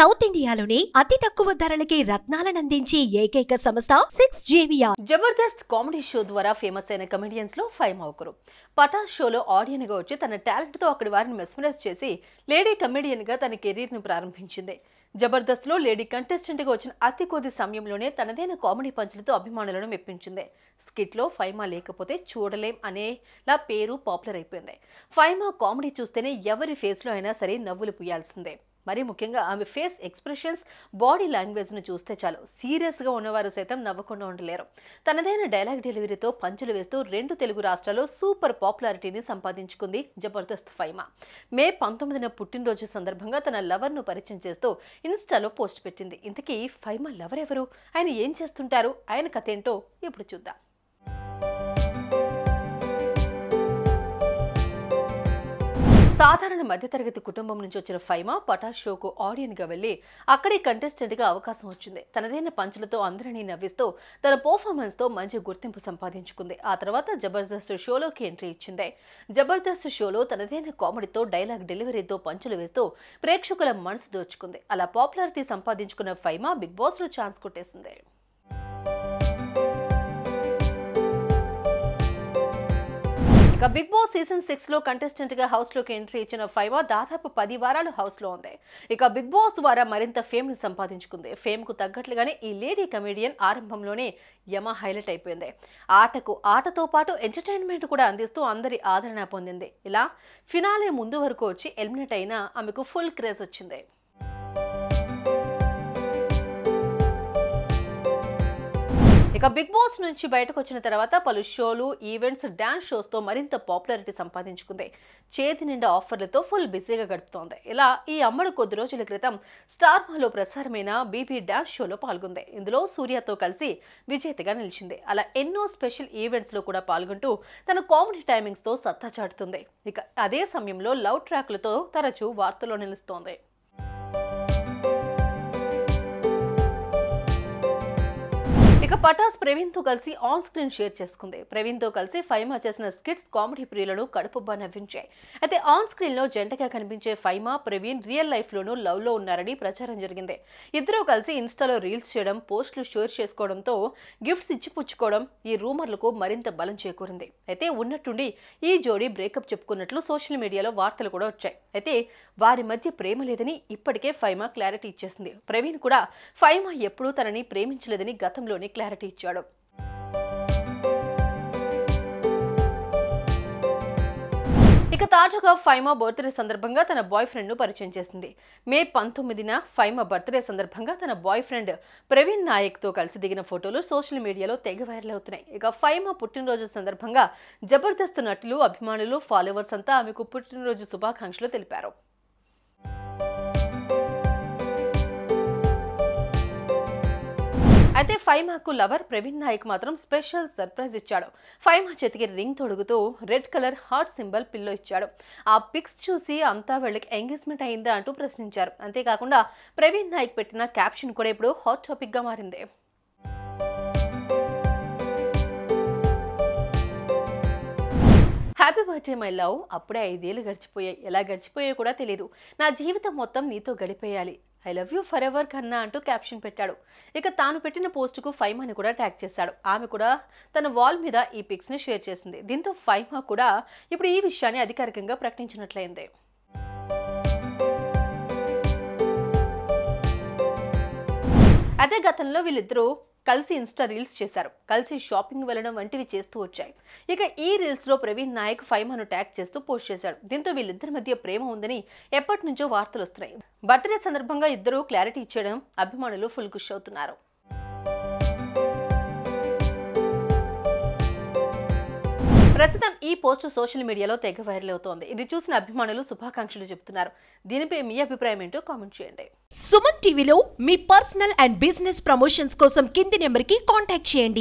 South ఇండియాలోనే అతి తక్కువ ధరలకి రత్నాలనందించే ఏకైక సంస్థ 6JVR. జబర్దస్త్ కామెడీ షో ద్వారా ఫేమస్ అయిన కమెడియన్స్ లో ఫైమా ఒకరు. పటాస్ షోలో ఆడియన్ గా వచ్చి తన టాలెంట్ తో అక్కడి వారిని మెస్మరైజ్ చేసి లేడీ కమెడియన్ గా తన కెరీర్ ని ప్రారంభించింది. జబర్దస్త్ లో లేడీ కంటెస్టెంట్ గా వచ్చిన అతి కొద్ది సమయంలోనే తనదైన కామెడీ పంచులతో అభిమానులను మెప్పించింది. స్కిట్ లో ఫైమా లేకపోతే చూడలేం అనేలా పేరు పాపులర్ అయిపోయింది. ఫైమా కామెడీ చూస్తేనే ఎవరి ఫేస్ లో అయినా సరే నవ్వులు పూయాల్సిందే. మరి ముఖ్యంగా ఆమె ఫేస్ ఎక్స్ప్రెషన్స్, బాడీ లాంగ్వేజ్ ను చూస్తే చాలు సీరియస్ గా ఉన్నవారు సైతం నవ్వకుండా ఉండలేరు. తనదైన డైలాగ్ డెలివరీతో పంచులు వేస్తూ 2 తెలుగు రాష్ట్రాల్లో సూపర్ పాపులారిటీని సంపాదించుకుంది జబర్దస్త్ ఫైమా. మే 19న పుట్టినరోజు సందర్భంగా తన లవర్ ను పరిచయం చేస్తూ ఇన్స్టాలో పోస్ట్ పెట్టింది. ఇంతకీ ఫైమా లవర్ ఎవరు, ఆయన ఏం చేస్తుంటారు, ఆయన కథ ఏంటో ఇప్పుడు చూద్దాం. సాధారణ మధ్యతరగతి కుటుంబం నుంచి వచ్చిన ఫైమా పటాస్ షోకు ఆడియన్ గా వెళ్లి అక్కడే కంటెస్టెంట్ గా అవకాశం వచ్చింది. తనదైన పంచులతో అందరినీ నవ్విస్తూ తన పర్ఫార్మెన్స్ తో మంచి గుర్తింపు సంపాదించుకుంది. ఆ తర్వాత జబర్దస్త్ షోలోకి ఎంట్రీ ఇచ్చింది. జబర్దస్త్ షోలో తనదైన కామెడీతో డైలాగ్ డెలివరీతో పంచులు వేస్తూ ప్రేక్షకుల మనసు దోచుకుంది. అలా పాపులారిటీ సంపాదించుకున్న ఫైమా బిగ్ బాస్ లో ఛాన్స్ కొట్టేసింది. ఇక బిగ్ బాస్ సీజన్ 6 లో కంటెస్టెంట్ గా హౌస్ లోకి ఎంట్రీ ఇచ్చిన ఫైమా దాదాపు 10 వారాలు హౌస్ లో ఉంది. ఇక బిగ్ బాస్ ద్వారా మరింత ఫేమ్ ని సంపాదించుకుంది. ఫేమ్ కు తగ్గట్లుగానే ఈ లేడీ కమెడియన్ ఆరంభంలోనే యమ హైలైట్ అయిపోయింది. ఆటతో పాటు ఎంటర్టైన్మెంట్ కూడా అందిస్తూ అందరి ఆదరణ పొందింది. ఇలా ఫినాలే ముందు వరకు వచ్చి ఎలిమినేట్ అయినా ఆమెకు ఫుల్ క్రేజ్ వచ్చింది. ఇక బిగ్ బాస్ నుంచి బయటకు వచ్చిన తర్వాత పలు షోలు, ఈవెంట్స్, డాన్స్ షోస్ తో మరింత పాపులారిటీ సంపాదించుకుంది. చేతి నిండా ఆఫర్లతో ఫుల్ బిజీగా గడుపుతోంది. ఇలా ఈ అమ్మడు కొద్ది రోజుల క్రితం స్టార్ మాలో ప్రసారమైన బీబీ డాన్స్ షోలో పాల్గొంది. ఇందులో సూర్యతో కలిసి విజేతగా నిలిచింది. అలా ఎన్నో స్పెషల్ ఈవెంట్స్ లో కూడా పాల్గొంటూ తన కామెడీ టైమింగ్స్ తో సత్తా చాటుతుంది. ఇక అదే సమయంలో లవ్ ట్రాక్లతో తరచూ వార్తల్లో నిలుస్తోంది. ఇక పటాస్ ప్రవీణ్ తో కలిసి ఆన్ స్క్రీన్ షేర్ చేసుకుంది. ప్రవీణ్ తో కలిసి ఫైమా చేసిన స్కిట్స్ కామెడీ ప్రియులను కడుపుబ్బా నవ్వించాయి. అయితే ఆన్ స్క్రీన్ లో జంటగా కనిపించే ఫైమా, ప్రవీణ్ రియల్ లైఫ్ లోనూ లవ్ లో ఉన్నారని ప్రచారం జరిగింది. ఇద్దరూ కలిసి ఇన్స్టాలో రీల్స్ చేయడం, పోస్టులు షేర్ చేసుకోవడంతో గిఫ్ట్స్ ఇచ్చి పుచ్చుకోవడం ఈ రూమర్లకు మరింత బలం చేకూరింది. అయితే ఉన్నట్టుండి ఈ జోడీ బ్రేకప్ చెప్పుకున్నట్లు సోషల్ మీడియాలో వార్తలు కూడా వచ్చాయి. అయితే వారి మధ్య ప్రేమ లేదని ఇప్పటికే ఫైమా క్లారిటీ ఇచ్చేసింది. ప్రవీణ్ కూడా ఫైమా ఎప్పుడూ తనని ప్రేమించలేదని గతంలోనే క్లారిటీ ఇచ్చాడు. ఇక తాజాగా ఫైమా బర్త్డే సందర్భంగా తన బాయ్ ఫ్రెండ్ ను పరిచయం చేసింది. మే 19న ఫైమా బర్త్డే సందర్భంగా తన బాయ్ ఫ్రెండ్ ప్రవీణ్ నాయక్ తో కలిసి దిగిన ఫోటోలు సోషల్ మీడియాలో తెగ వైరల్ అవుతున్నాయి. ఇక ఫైమా పుట్టినరోజు సందర్భంగా జబర్దస్త్ నటులు, అభిమానులు, ఫాలోవర్స్ అంతా ఆమెకు పుట్టినరోజు శుభాకాంక్షలు తెలిపారు. అయితే ఫైమాకు లవర్ ప్రవీణ్ నాయక్ మాత్రం స్పెషల్ సర్ప్రైజ్ ఇచ్చాడు. ఫైమా చేతికి రింగ్ తొడుగుతూ red colour heart symbol pillow ఇచ్చాడు. ఆ పిక్స్ చూసి అంతా వీళ్ళకి ఎంగేజ్మెంట్ అయిందా అంటూ ప్రశ్నించారు. అంతేకాకుండా ప్రవీణ్ నాయక్ పెట్టిన క్యాప్షన్ కూడా ఇప్పుడు హాట్ టాపిక్ గా మారింది. హ్యాపీ బర్త్డే మై లవ్, అప్పుడే 5 ఏళ్ళు గడిచిపోయాయి, ఎలా గడిచిపోయాయో కూడా తెలియదు, నా జీవితం మొత్తం నీతో గడిపేయాలి, I love you forever కన్నా అంటూ క్యాప్షన్ పెట్టాడు. ఇక తాను పెట్టిన పోస్టుకు ఫైమాని కూడా ట్యాగ్ చేశాడు. ఆమె కూడా తన వాల్ మీద ఈ పిక్స్ ని షేర్ చేసింది. దీంతో ఫైమా కూడా ఇప్పుడు ఈ విషయాన్ని అధికారికంగా ప్రకటించినట్లయింది. అదే గతంలో వీళ్ళిద్దరూ కలిసి ఇన్స్టా రీల్స్ చేశారు. కలిసి షాపింగ్ వెళ్ళడం వంటివి చేస్తూ వచ్చాయి. ఇక ఈ రీల్స్ లో ప్రవీణ్ నాయక్ ఫైమాను ట్యాగ్ చేస్తూ పోస్ట్ చేశాడు. దీంతో వీళ్ళిద్దరి మధ్య ప్రేమ ఉందని ఎప్పటి నుంచో వార్తలు వస్తున్నాయి. బర్త్డే సందర్భంగా ఇద్దరు క్లారిటీ ఇచ్చడం అభిమానులు ఫుల్ ఖుషి అవుతున్నారు. ప్రస్తుతం ఈ పోస్ట్ సోషల్ మీడియాలో తెగ వైరల్ అవుతోంది. ఇది చూసిన అభిమానులు శుభాకాంక్షలు చెబుతున్నారు. దీనిపై మీ అభిప్రాయం ఏంటో కామెంట్ చేయండి. సుమన్ టీవీలో మీ పర్సనల్ అండ్ బిజినెస్ ప్రమోషన్స్ కోసం కింది నెంబర్ కి కాంటాక్ట్ చేయండి.